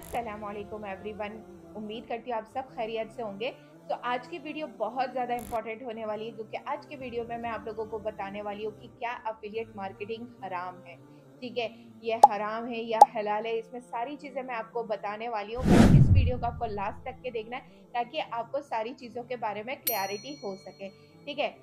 अस्सलामुअलैकुम एवरीवन। उम्मीद करती हूँ आप सब खैरियत से होंगे। तो आज की वीडियो बहुत ज़्यादा इंपॉर्टेंट होने वाली है क्योंकि आज की वीडियो में मैं आप लोगों को बताने वाली हूँ कि क्या अफिलिएट मार्केटिंग हराम है। ठीक है, ये हराम है या हलाल है, इसमें सारी चीज़ें मैं आपको बताने वाली हूँ। बट इस वीडियो को आपको लास्ट तक के देखना है ताकि आपको सारी चीज़ों के बारे में क्लैरिटी हो सके। ठीक है,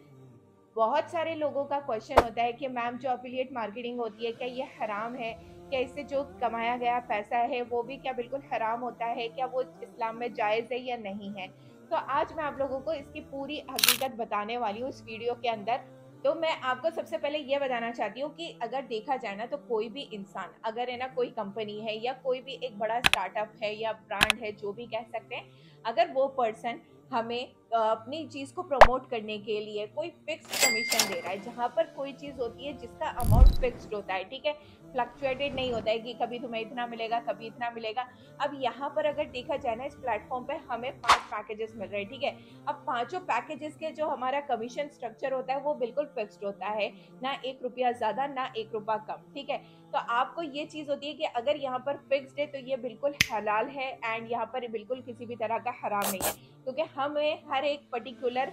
बहुत सारे लोगों का क्वेश्चन होता है कि मैम जो अफिलिएट मार्केटिंग होती है क्या ये हराम है, क्या इससे जो कमाया गया पैसा है वो भी क्या बिल्कुल हराम होता है, क्या वो इस्लाम में जायज़ है या नहीं है। तो आज मैं आप लोगों को इसकी पूरी हकीकत बताने वाली हूँ इस वीडियो के अंदर। तो मैं आपको सबसे पहले ये बताना चाहती हूँ कि अगर देखा जाए ना तो कोई भी इंसान अगर है ना कोई कंपनी है या कोई भी एक बड़ा स्टार्टअप है या ब्रांड है जो भी कह सकते हैं, अगर वो पर्सन हमें अपनी चीज को प्रमोट करने के लिए कोई फिक्स्ड कमीशन दे रहा है, जहां पर कोई चीज होती है जिसका अमाउंट फिक्स्ड होता है। ठीक है, फ्लक्चुएटेड नहीं होता है कि कभी तुम्हें इतना मिलेगा कभी इतना मिलेगा। अब यहाँ पर अगर देखा जाए ना इस प्लेटफॉर्म पे हमें 5 पैकेजेस मिल रहे हैं। ठीक है, अब पांचों पैकेजेस के जो हमारा कमीशन स्ट्रक्चर होता है वो बिल्कुल फिक्स्ड होता है, ना 1 रुपया ज्यादा ना 1 रुपया कम। ठीक है, तो आपको ये चीज होती है कि अगर यहाँ पर फिक्स्ड है तो ये बिल्कुल हलाल है एंड यहाँ पर बिल्कुल किसी भी तरह का हराम नहीं है, क्योंकि हमें हर एक पर्टिकुलर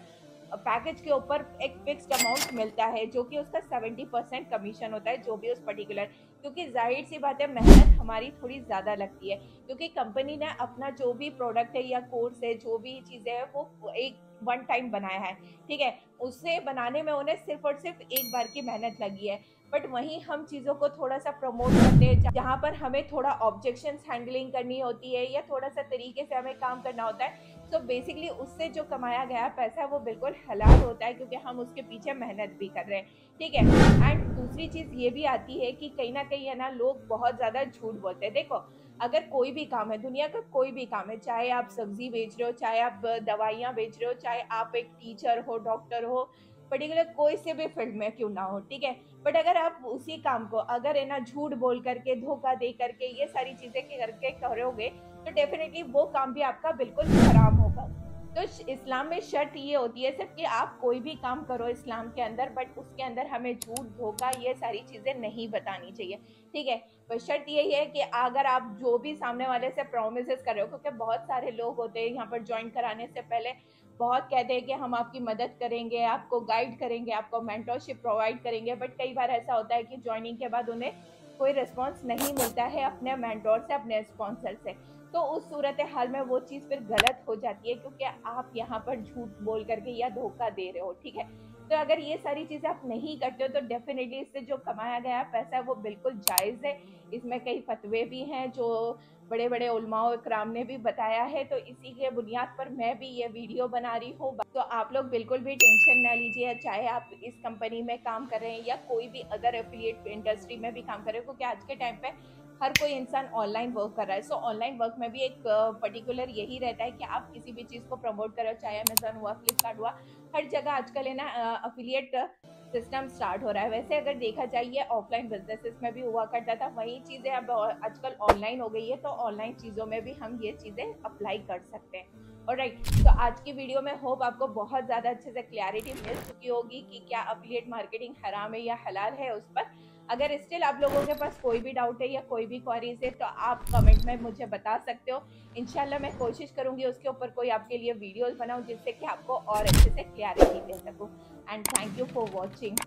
पैकेज के ऊपर एक फिक्स्ड अमाउंट मिलता है जो कि उसका 70% कमीशन होता है जो भी उस पर्टिकुलर, क्योंकि जाहिर सी बात है मेहनत हमारी थोड़ी ज़्यादा लगती है क्योंकि कंपनी ने अपना जो भी प्रोडक्ट है या कोर्स है जो भी चीज़ें हैं वो एक वन टाइम बनाया है। ठीक है, उसे बनाने में उन्हें सिर्फ और सिर्फ एक बार की मेहनत लगी है। बट वहीं हम चीज़ों को थोड़ा सा प्रमोट करते हैं जहाँ पर हमें थोड़ा ऑब्जेक्शंस हैंडलिंग करनी होती है या थोड़ा सा तरीके से हमें काम करना होता है। तो बेसिकली उससे जो कमाया गया पैसा वो बिल्कुल हलाल होता है क्योंकि हम उसके पीछे मेहनत भी कर रहे हैं। ठीक है, एंड दूसरी चीज ये भी आती है कि कहीं ना कहीं है ना लोग बहुत ज्यादा झूठ बोलते हैं। देखो, अगर कोई भी काम है, दुनिया का कोई भी काम है, चाहे आप सब्जी बेच रहे हो, चाहे आप दवाइयाँ बेच रहे हो, चाहे आप एक टीचर हो, डॉक्टर हो, पर्टिकुलर कोई से भी फील्ड में क्यों ना हो। ठीक है, बट अगर आप उसी काम को अगर है ना झूठ बोल करके धोखा दे करके ये सारी चीजें करके करोगे तो डेफिनेटली वो काम भी आपका बिल्कुल हराम होगा। तो इस्लाम में शर्त ये होती है सिर्फ कि आप कोई भी काम करो इस्लाम के अंदर, बट उसके अंदर हमें झूठ धोखा ये सारी चीजें नहीं बतानी चाहिए। ठीक है, पर शर्त यही है कि अगर आप जो भी सामने वाले से प्रोमिस कर रहे हो, क्योंकि बहुत सारे लोग होते हैं यहाँ पर ज्वाइन कराने से पहले बहुत कहते हैं कि हम आपकी मदद करेंगे, आपको गाइड करेंगे, आपको मेंटरशिप प्रोवाइड करेंगे, बट कई बार ऐसा होता है कि ज्वाइनिंग के बाद उन्हें कोई रिस्पॉन्स नहीं मिलता है अपने मेंटोर से, अपने स्पॉन्सर से। तो उस सूरत हाल में वो चीज़ फिर गलत हो जाती है क्योंकि आप यहाँ पर झूठ बोल करके या धोखा दे रहे हो। ठीक है, तो अगर ये सारी चीज़ें आप नहीं करते हो तो डेफिनेटली इससे जो कमाया गया पैसा है वो बिल्कुल जायज़ है। इसमें कई फतवे भी हैं जो बड़े बड़े उलमाओ इकराम ने भी बताया है, तो इसी के बुनियाद पर मैं भी ये वीडियो बना रही हूँ। तो आप लोग बिल्कुल भी टेंशन ना लीजिए, चाहे आप इस कंपनी में काम कर रहे हैं या कोई भी अदर एफिलिएट इंडस्ट्री में भी काम कर रहे हो, क्योंकि आज के टाइम पे हर कोई इंसान ऑनलाइन वर्क कर रहा है। सो ऑनलाइन वर्क में भी एक पर्टिकुलर यही रहता है कि आप किसी भी चीज़ को प्रमोट करो, चाहे अमेजोन हुआ, फ्लिपकार्ट हुआ, हर जगह आजकल है ना अफिलिएट सिस्टम स्टार्ट हो रहा है। वैसे अगर देखा जाए ये ऑफलाइन बिजनेसेस में भी हुआ करता था, वही चीज़ें अब आजकल ऑनलाइन हो गई है, तो ऑनलाइन चीज़ों में भी हम ये चीज़ें अप्लाई कर सकते हैं। ऑलराइट, तो आज की वीडियो में होप आपको बहुत ज़्यादा अच्छे से क्लैरिटी मिल चुकी होगी कि क्या अफिलिएट मार्केटिंग हराम है या हलाल है उस पर। अगर स्टिल आप लोगों के पास कोई भी डाउट है या कोई भी क्वेरीज है तो आप कमेंट में मुझे बता सकते हो। इंशाल्लाह मैं कोशिश करूंगी उसके ऊपर कोई आपके लिए वीडियोस बनाऊं जिससे कि आपको और अच्छे से क्लैरिटी दे सकूं। And thank you for watching.